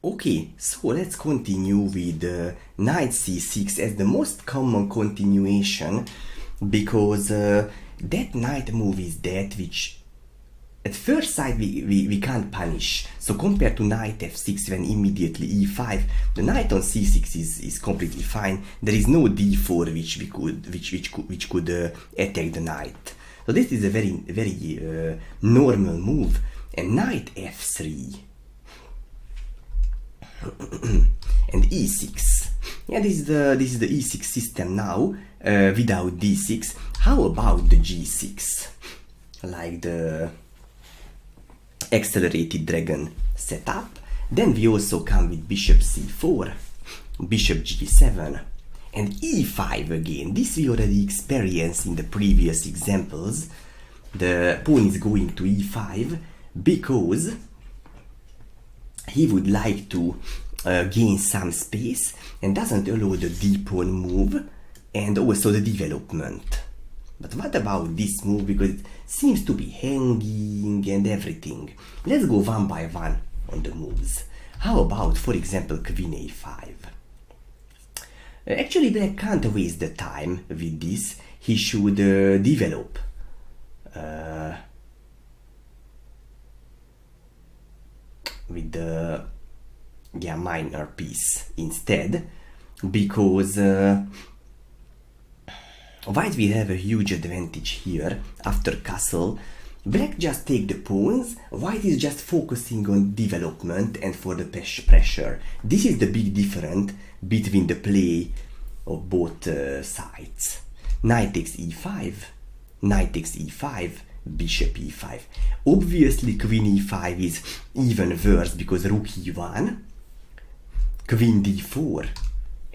Okay, so let's continue with knight c6 as the most common continuation, because that knight move is that which at first sight we can't punish. So compared to knight f6 when immediately e5, the knight on c6 is completely fine. There is no d4 which could attack the knight. So this is a very normal move. And knight f3 and e6. Yeah, this is the e6 system now without d6. How about the g6? Like the accelerated dragon setup. Then we also come with bishop c4, bishop g7, and e5 again. This we already experienced in the previous examples. The pawn is going to e5 because he would like to gain some space and doesn't allow the d-pawn move and also the development. But what about this move, because it seems to be hanging and everything. Let's go one by one on the moves. How about, for example, queen a5? Actually, black can't waste the time with this. He should develop with the minor piece instead, because white will have a huge advantage here. After castle, black just take the pawns, white is just focusing on development and for the pressure. This is the big difference between the play of both sides. Knight takes e5, knight takes e5, bishop e5. Obviously queen e5 is even worse because rook e1, queen d4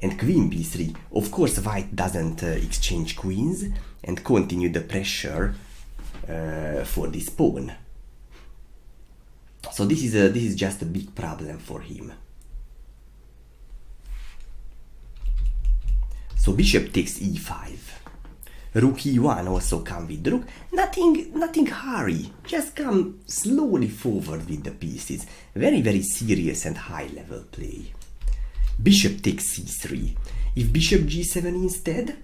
and queen b3. Of course white doesn't exchange queens and continue the pressure for this pawn. So this is just a big problem for him. So bishop takes e5. Rook e1 also come with rook. Nothing hurry. Just come slowly forward with the pieces. Very serious and high level play. Bishop takes c3. If bishop g7 instead,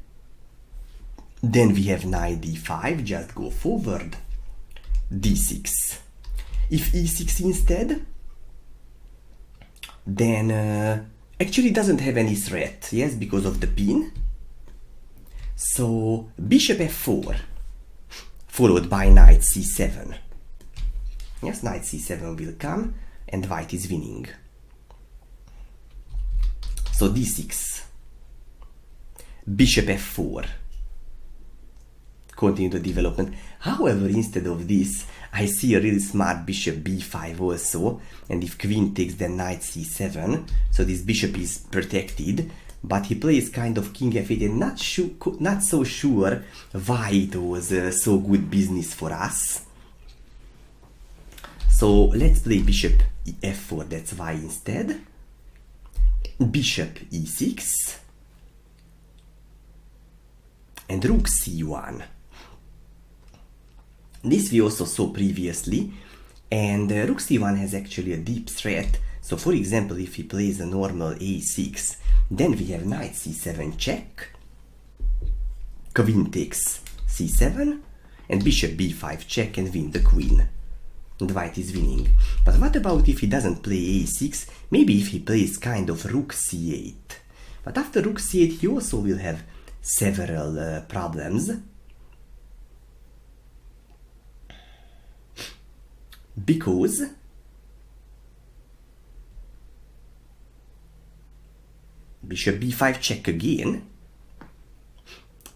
then we have knight d5, just go forward. d6. If e6 instead, then actually doesn't have any threat, yes, because of the pin. So bishop f4, followed by knight c7. Yes, knight c7 will come and white is winning. So d6, bishop f4, continue the development. However, instead of this, I see a really smart bishop b5 also, and if queen takes, then knight c7, so this bishop is protected, but he plays kind of king f8 and not so sure why it was so good business for us. So let's play bishop f4, that's why instead. Bishop e6 and rook c1. This we also saw previously, and rook c1 has actually a deep threat. So for example, if he plays a normal a6, then we have knight c7 check, queen takes c7, and bishop b5 check and win the queen. And white is winning. But what about if he doesn't play a6? Maybe if he plays kind of rook c8. But after rook c8 he also will have several problems. Because bishop b5 check again.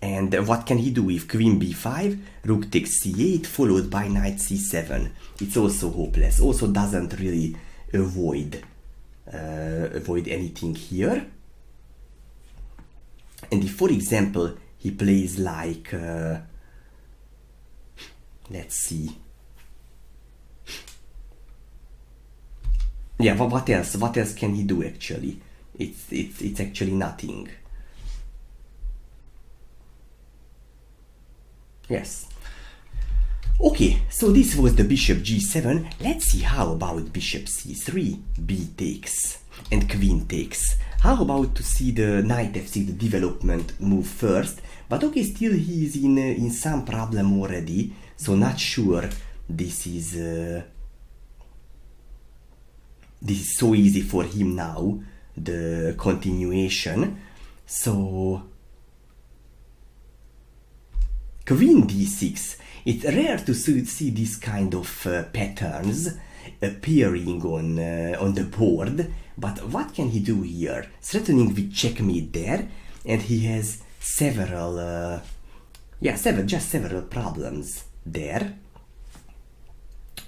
And what can he do if queen b5, rook takes c8, followed by knight c7? It's also hopeless. Also doesn't really avoid anything here. And if, for example, he plays like, let's see. Yeah, what else? What else can he do actually? It's actually nothing. Yes. Okay, so this was the bishop g7. Let's see how about bishop c3, b takes, and queen takes. How about to see the knight f6, the development move first? But okay, still he is in some problem already, so not sure this is so easy for him now, the continuation. So queen d6. It's rare to see this kind of patterns appearing on the board, but what can he do here? Threatening with checkmate there, and he has several problems there.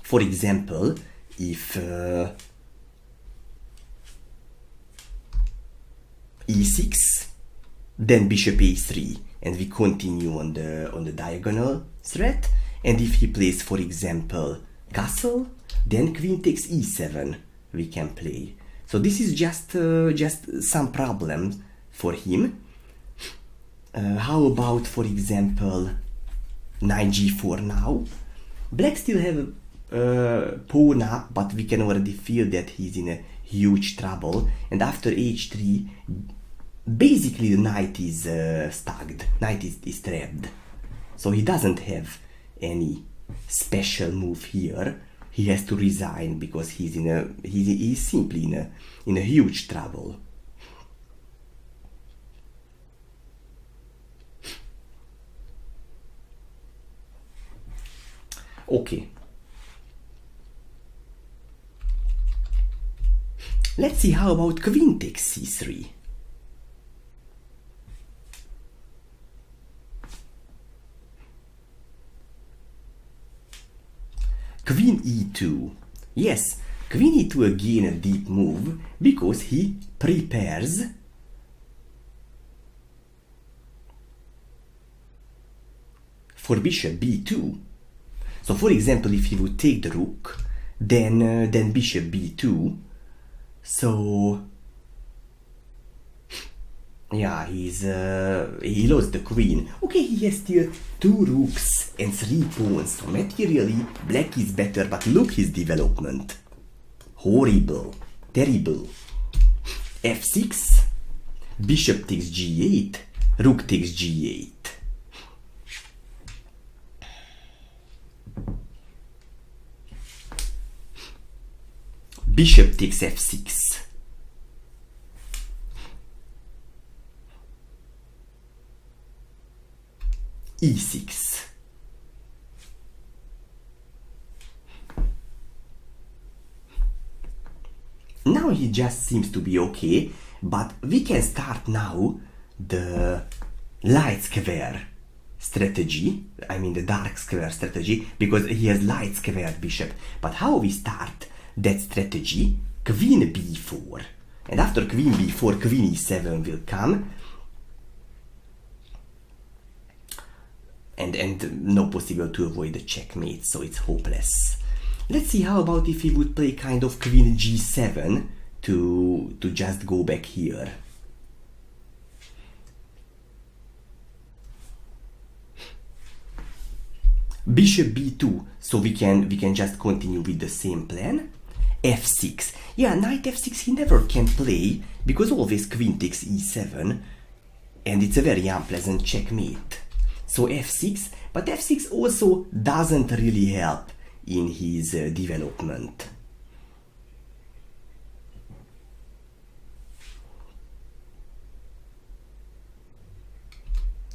For example, if e6, then bishop a3, and we continue on the diagonal threat. And if he plays, for example, castle, then queen takes e7 we can play. So this is just some problems for him. How about, for example, knight g4 now? Black still have pawn up, but we can already feel that he's in a huge trouble. And after h3, basically the knight is stuck, knight is trapped. So he doesn't have any special move here. He has to resign because he's simply in a huge trouble. Okay. Let's see how about queen takes c3. Queen e2. Yes, queen e2 again a deep move because he prepares for bishop b2. So for example, if he would take the rook, then bishop b2. So yeah, he lost the queen. Okay, he has still 2 rooks and 3 pawns. So materially, black is better, but look his development. Horrible, terrible. f6, bishop takes g8, rook takes g8. Bishop takes f6. e6. Now he just seems to be okay, but we can start now the light square strategy, I mean the dark square strategy, because he has light squared bishop. But how we start that strategy? Queen b4, and after queen b4, queen e7 will come, and no possible to avoid the checkmate, so it's hopeless. Let's see how about if he would play kind of queen g7 to just go back here. Bishop b2, so we can just continue with the same plan. f6. Yeah, knight f6 he never can play because always queen takes e7, and it's a very unpleasant checkmate. So f6, but f6 also doesn't really help in his development.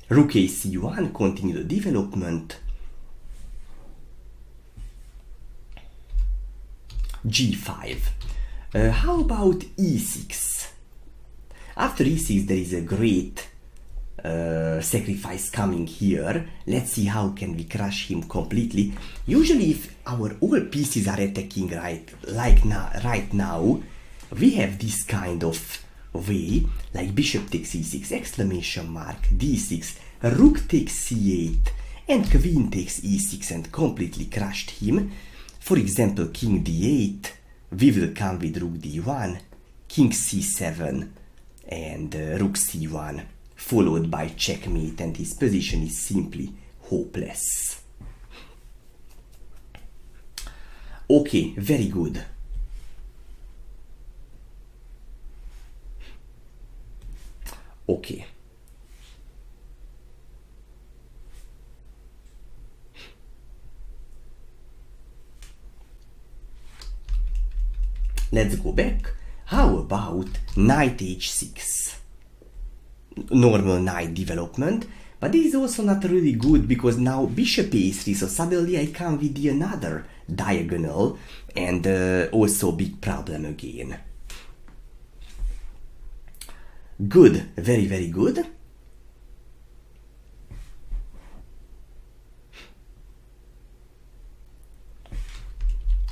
Rook a c1, continue the development. g5. How about e6? After e6 there is a great sacrifice coming here. Let's see how can we crush him completely. Usually if our all pieces are attacking right now, we have this kind of way, like bishop takes e6, exclamation mark, d6, rook takes c8, and queen takes e6 and completely crushed him. For example, king d8, we will come with rook d1, king c7, and rook c1, followed by checkmate, and his position is simply hopeless. Okay, very good. Okay. Let's go back. How about knight h6? Normal knight development, but this is also not really good because now bishop a3, so suddenly I come with the another diagonal and also big problem again. Good, very, very good.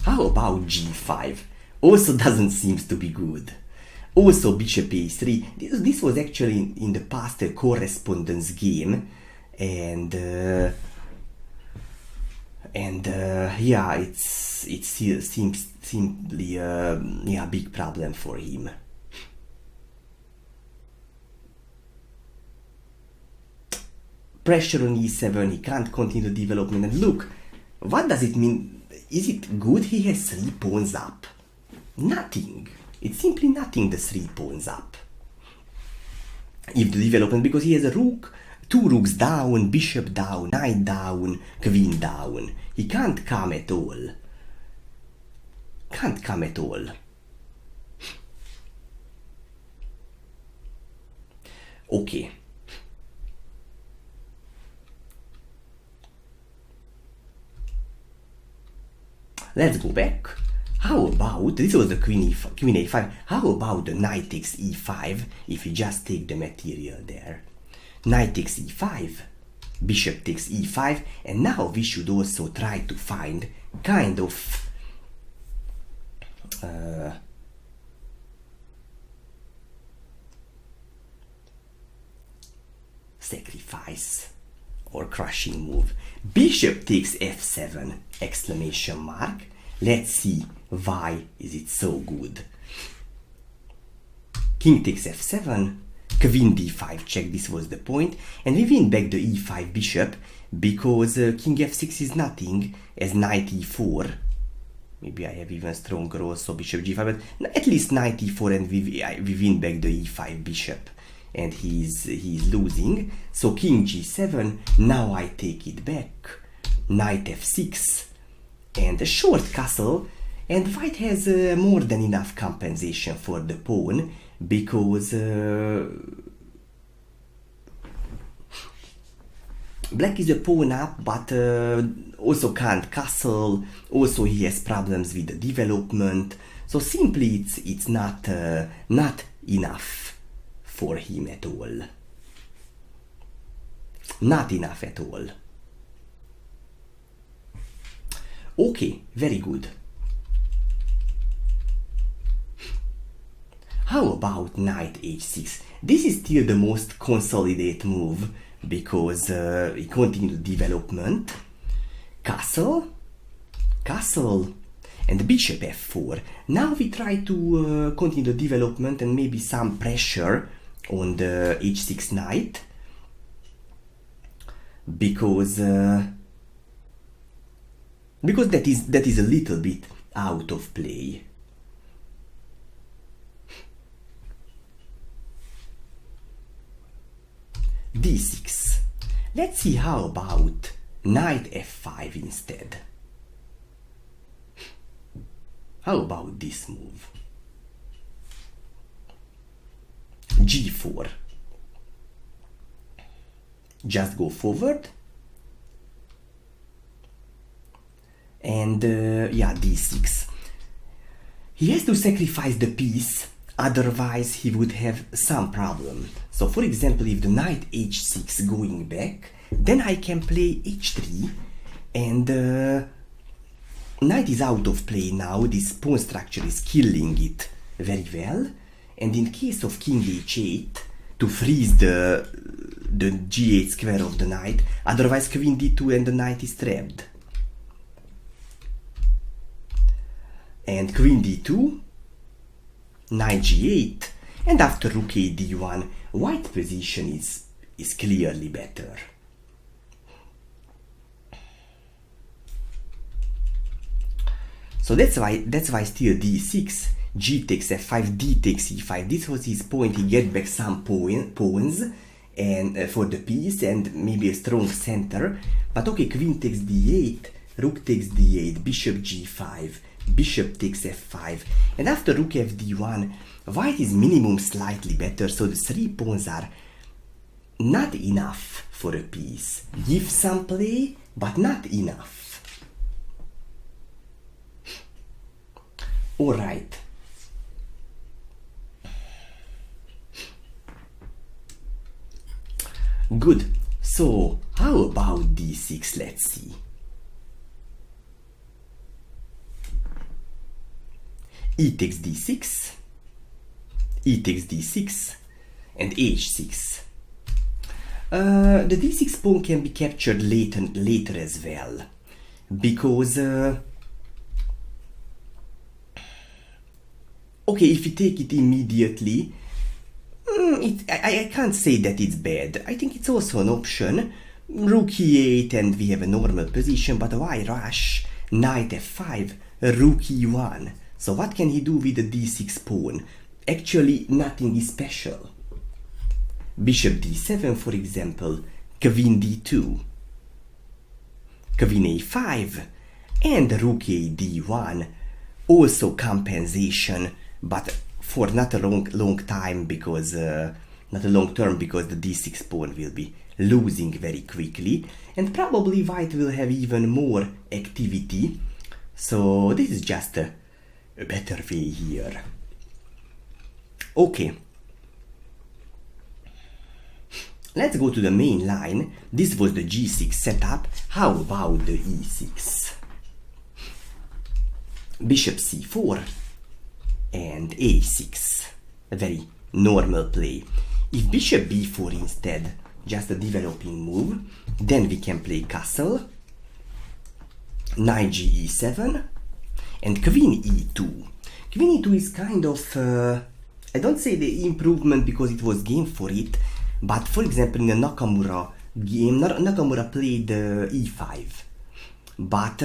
How about g5? Also doesn't seem to be good. Also bishop a3. This was actually in the past a correspondence game, and yeah, it seems simply yeah, big problem for him. Pressure on e7, he can't continue development, and look, what does it mean? Is it good he has 3 pawns up? Nothing. It's simply nothing, the 3 pawns up. If the development, because he has a rook, 2 rooks down, bishop down, knight down, queen down. He can't come at all. Can't come at all. Okay. Let's go back. How about, this was the queen a5, how about the knight takes e5 if we just take the material there? Knight takes e5, bishop takes e5, and now we should also try to find kind of sacrifice or crushing move. Bishop takes f7, exclamation mark. Let's see why is it so good. King takes f7, queen d5 check, this was the point, and we win back the e5 bishop because king f6 is nothing as knight e4. Maybe I have even stronger also bishop g5, but at least knight e4 and we win back the e5 bishop, and he's losing. So king g7, now I take it back, knight f6, and a short castle, and white has more than enough compensation for the pawn because black is a pawn up, but also can't castle. Also he has problems with the development, so simply it's not enough for him at all. Not enough at all. Okay, very good. How about knight h6? This is still the most consolidated move because he continued development. Castle, castle, and bishop f4. Now we try to continue development and maybe some pressure on the h6 knight because that is a little bit out of play. d6. Let's see how about knight f5 instead. How about this move? g4. Just go forward. And yeah, d6. He has to sacrifice the piece, otherwise he would have some problem. So for example, if the knight h6 going back, then I can play h3, and knight is out of play now. This pawn structure is killing it very well, and in case of king h8 to freeze the g8 square of the knight, otherwise queen d2 and the knight is trapped. And queen d2, knight g8, and after rook a d1, white position is clearly better. So that's why still d6, g takes f5, d takes e5. This was his point. He get back some pawns and for the piece and maybe a strong center. But okay, queen takes d8, rook takes d8, bishop g5, bishop takes f5, and after rook fd1, white is minimum slightly better, so the 3 pawns are not enough for a piece. Give some play, but not enough. Alright. Good. So, how about d6? Let's see. E takes d6, e takes d6, and h6. The d6 pawn can be captured later as well, because okay, if you take it immediately, I can't say that it's bad. I think it's also an option. Rook e8 and we have a normal position, but why rush? Knight f5, rook e1. So what can he do with the d6 pawn? Actually, nothing is special. Bishop d7, for example, queen d2, queen a5, and rook a d1. Also compensation, but for not a long time, because not a long term, because the d6 pawn will be losing very quickly, and probably white will have even more activity. So this is just a better way here. Okay. Let's go to the main line. This was the g6 setup. How about the e6? Bishop c4 and a6. A very normal play. If bishop b4 instead, just a developing move, then we can play castle, knight ge7, and queen e2. Queen e2 is kind of, I don't say the improvement because it was game for it, but for example in the Nakamura game, Nakamura played e5, but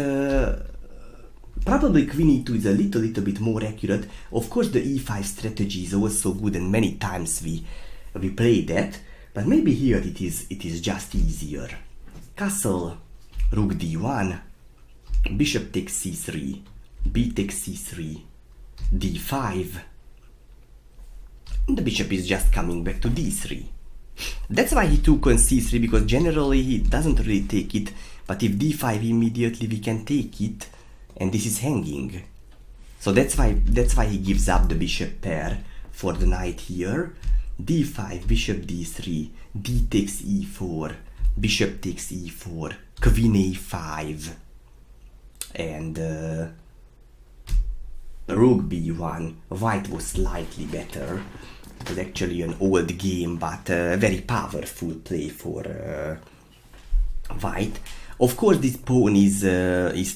probably queen e2 is a little bit more accurate. Of course the e5 strategy is also good and many times we play that, but maybe here it is just easier. Castle, rook d1, bishop takes c3, b takes c3, d5, and the bishop is just coming back to d3. That's why he took on c3, because generally he doesn't really take it, but if d5 immediately we can take it, and this is hanging. So that's why he gives up the bishop pair for the knight here. d5, bishop d3, d takes e4, bishop takes e4, queen a5, and rook b1. White was slightly better. It was actually an old game, but a very powerful play for white. Of course this pawn is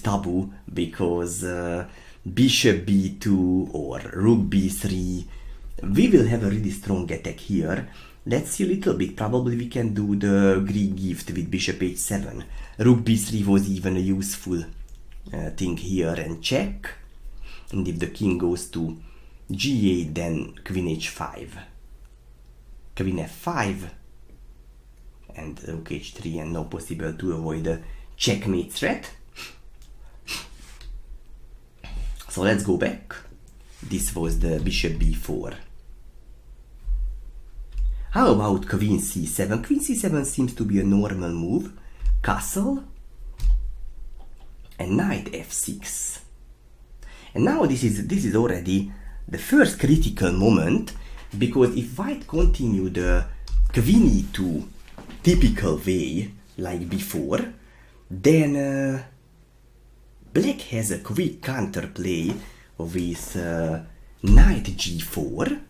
taboo, because bishop b2 or rook b3, we will have a really strong attack here. Let's see a little bit. Probably we can do the Greek gift with bishop h7. Rook b3 was even a useful thing here, and check. And if the king goes to g8, then queen h5, queen f5, and rook h3, and now possible to avoid a checkmate threat. So let's go back. This was the bishop b4. How about queen c7? Queen c7 seems to be a normal move. Castle and knight f6. And now this is already the first critical moment, because if white continue the queen e2 typical way like before, then black has a quick counterplay with knight g4.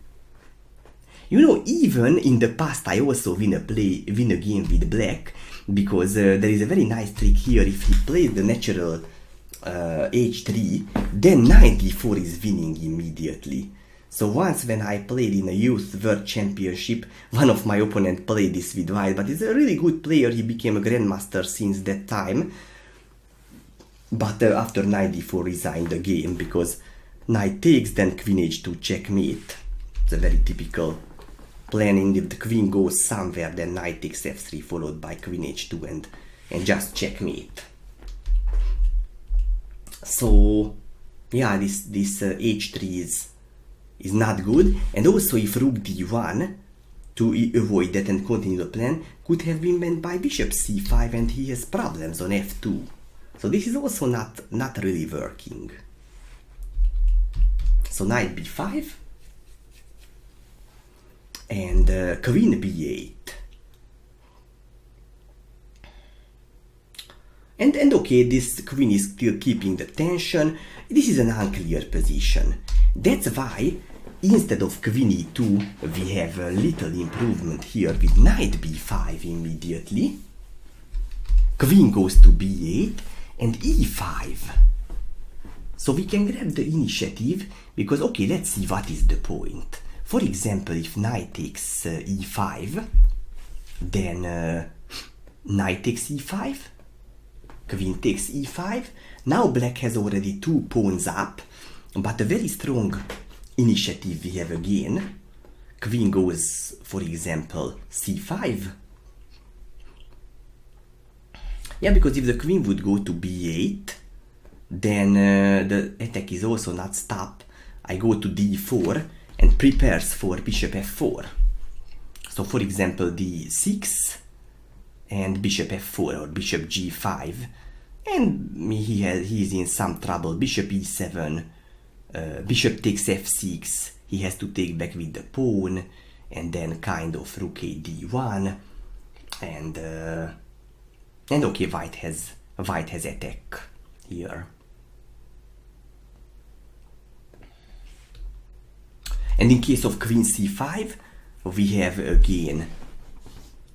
You know, even in the past I also win a game with black, because there is a very nice trick here. If he plays the natural h3, then knight d4 is winning immediately. So once when I played in a youth world championship, one of my opponent played this with white, but he's a really good player. He became a grandmaster since that time. But after knight d4 resigned the game because knight takes, then queen h2 checkmate. It's a very typical planning. If the queen goes somewhere, then knight takes f3 followed by queen h2 and just checkmate. So yeah, this h3 is not good. And also if rook d1, to avoid that and continue the plan, could have been meant by bishop c5, and he has problems on f2. So this is also not really working. So knight b5 and queen b8. And okay, this queen is still keeping the tension. This is an unclear position. That's why instead of queen e2, we have a little improvement here with knight b5 immediately. Queen goes to b8 and e5. So we can grab the initiative because, okay, let's see what is the point. For example, if knight takes e5, then knight takes e5, queen takes e5. Now black has already 2 pawns up, but a very strong initiative we have again. Queen goes, for example, c5. Yeah, because if the queen would go to b8, then the attack is also not stopped. I go to d4 and prepares for bishop f4. So for example, d6 and bishop f4 or bishop g5, and he's in some trouble. Bishop e7, bishop takes f6, he has to take back with the pawn, and then kind of rook a d1, and okay, white has attack here. And in case of queen c5, we have again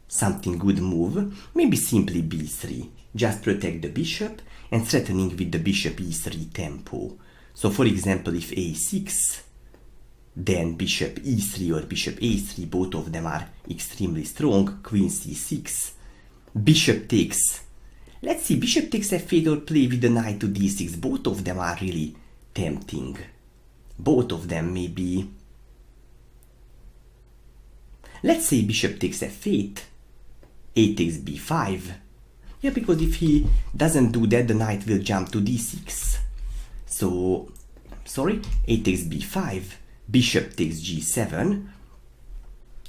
something good move, maybe simply b3, just protect the bishop and threatening with the bishop e3 tempo. So for example, if a6, then bishop e3 or bishop a3, both of them are extremely strong. Queen c6, bishop takes, let's see, bishop takes f8 or play with the knight to d6, both of them are really tempting. Both of them maybe, let's say bishop takes f8, a takes b5. Yeah, because if he doesn't do that, the knight will jump to d6. So, sorry, a takes b5, bishop takes g7,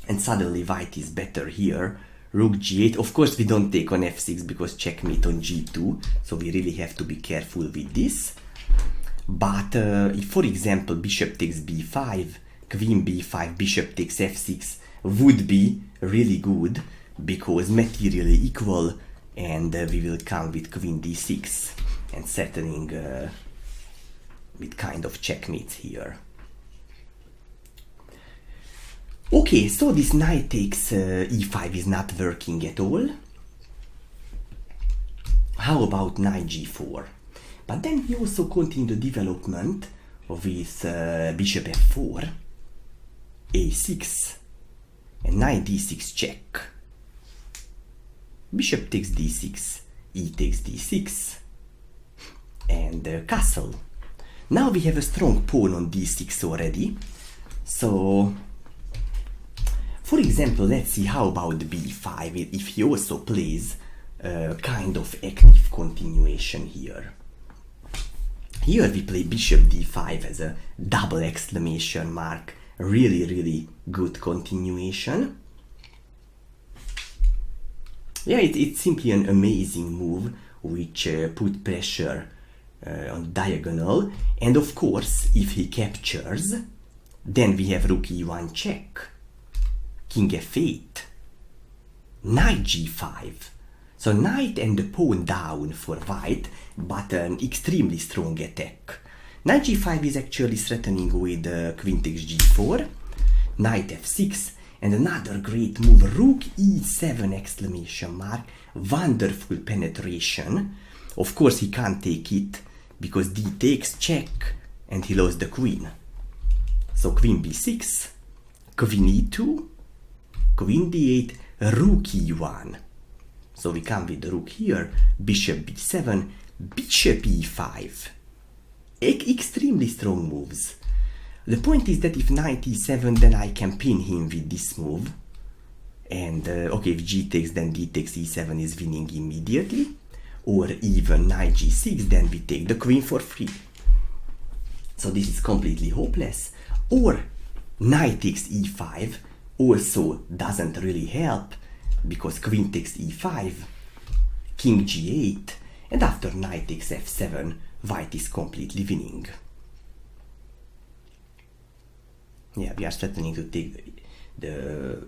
and suddenly white is better here. Rook g8, of course we don't take on f6 because checkmate on g2, so we really have to be careful with this. But if, for example, bishop takes b5, queen b5, bishop takes f6, would be really good because materially equal, and we will come with queen d6 and settling with kind of checkmates here. Okay, so this knight takes e5 is not working at all. How about knight g4? But then we also continue the development with bishop f4, a6, and knight d6 check. Bishop takes d6, e takes d6, and castle. Now we have a strong pawn on d6 already. So, for example, let's see how about b5 if he also plays kind of active continuation here. Here we play bishop d5 as a double exclamation mark. Really, really good continuation. Yeah, it's simply an amazing move which put pressure on diagonal. And of course, if he captures, then we have rook e1 check, king f8, knight g5. So knight and the pawn down for white, but an extremely strong attack. Knight g5 is actually threatening with queen takes g4, knight f6, and another great move, rook e7 exclamation mark, wonderful penetration. Of course he can't take it because d takes check and he lost the queen. So queen b6, queen e2, queen d8, rook e1. So we come with the rook here, bishop b7, bishop e5. Extremely strong moves. The point is that if knight e7, then I can pin him with this move. And okay, if g takes, then d takes e7 is winning immediately. Or even knight g6, then we take the queen for free. So this is completely hopeless. Or knight takes e5 also doesn't really help, because queen takes e5, king g8, and after knight takes f7, white is completely winning. Yeah, we are threatening to take the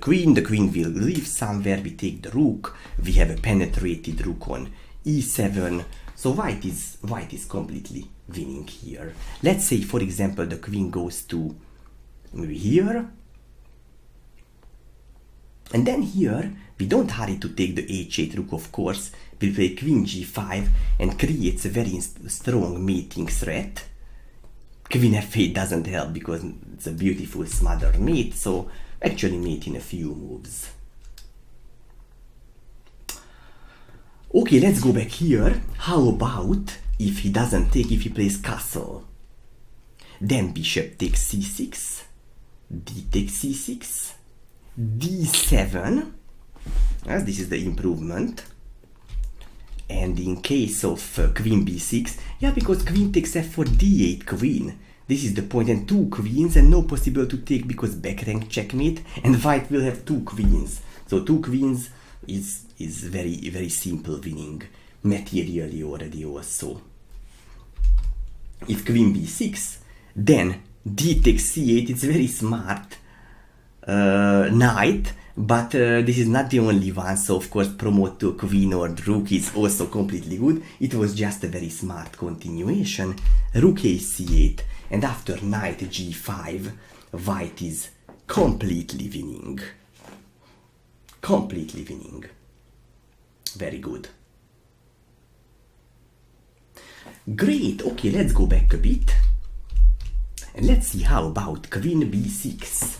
queen. The queen will leave somewhere. We take the rook. We have a penetrated rook on e7. So white is completely winning here. Let's say, for example, the queen goes to maybe here. And then here, we don't hurry to take the h8 rook, of course. We play queen g5 and creates a very strong mating threat. Queen f8 doesn't help because it's a beautiful smothered mate, so actually mate in a few moves. Okay, let's go back here. How about if he doesn't take, if he plays castle? Then bishop takes c6, d takes c6, d7, as this is the improvement. And in case of queen b6, yeah, because queen takes f4, d8 queen. This is the point, and two queens and no possible to take because back rank checkmate, and white will have two queens. So two queens is very, very simple winning, materially already also. If queen b6, then d takes c8, it's very smart knight, but this is not the only one, so of course promote to queen or rook is also completely good. It was just a very smart continuation. Rook c8, and after knight g5, white is completely winning. Completely winning. Very good. Great, okay, let's go back a bit. And let's see how about queen b6.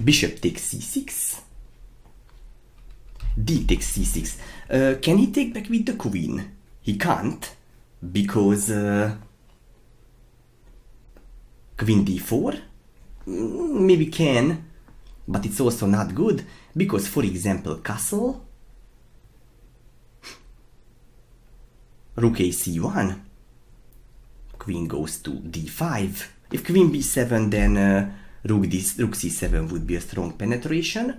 Bishop takes c6, d takes c6. Can he take back with the queen? He can't, because queen d4? Maybe can, but it's also not good, because for example castle, rook c1, queen goes to d5. If queen b7, then rook c7 would be a strong penetration,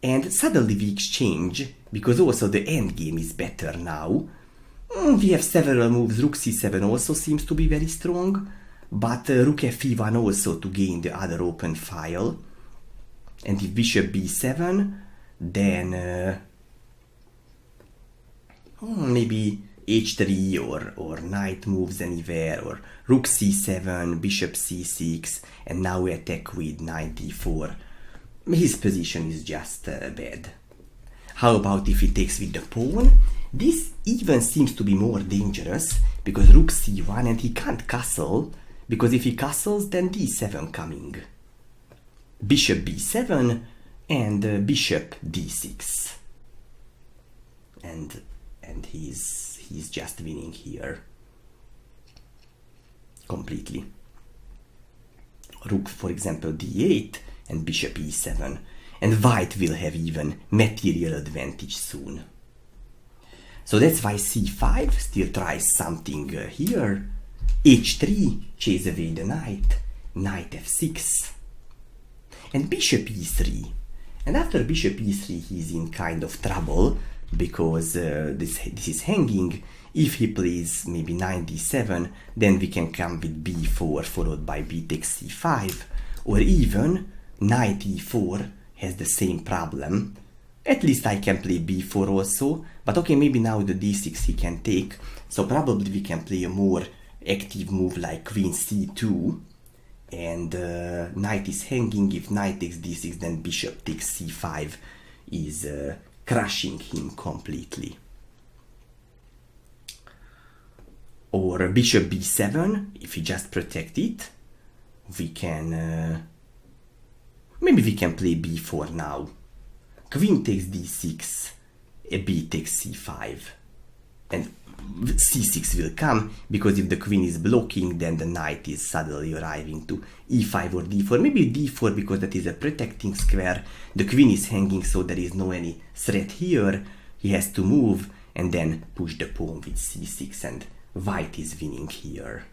and suddenly we exchange, because also the endgame is better now. We have several moves. Rook c7 also seems to be very strong, but rook f1 also to gain the other open file. And if bishop b7, then maybe h3 or knight moves anywhere, or rook c7, bishop c6, and now we attack with knight d4. His position is just bad. How about if he takes with the pawn? This even seems to be more dangerous, because rook c1 and he can't castle, because if he castles, then d7 coming. Bishop b7 and bishop d6. And he's just winning here. Completely. Rook, for example, d8 and bishop e7. And white will have even material advantage soon. So that's why c5 still tries something here. h3, chase away the knight. Knight f6. And bishop e3. And after bishop e3 he's in kind of trouble, because this is hanging. If he plays maybe knight d7, then we can come with b4 followed by b takes c5, or even knight e4 has the same problem. At least I can play b4 also, but okay, maybe now the d6 he can take, so probably we can play a more active move like queen c2, and knight is hanging. If knight takes d6, then bishop takes c5 is crushing him completely. Or bishop b7, if he just protect it, we can maybe we can play b4 now. Queen takes d6, b takes c5, and c6 will come, because if the queen is blocking, then the knight is suddenly arriving to e5 or d4. Maybe d4, because that is a protecting square. The queen is hanging, so there is no any threat here. He has to move and then push the pawn with c6, and white is winning here.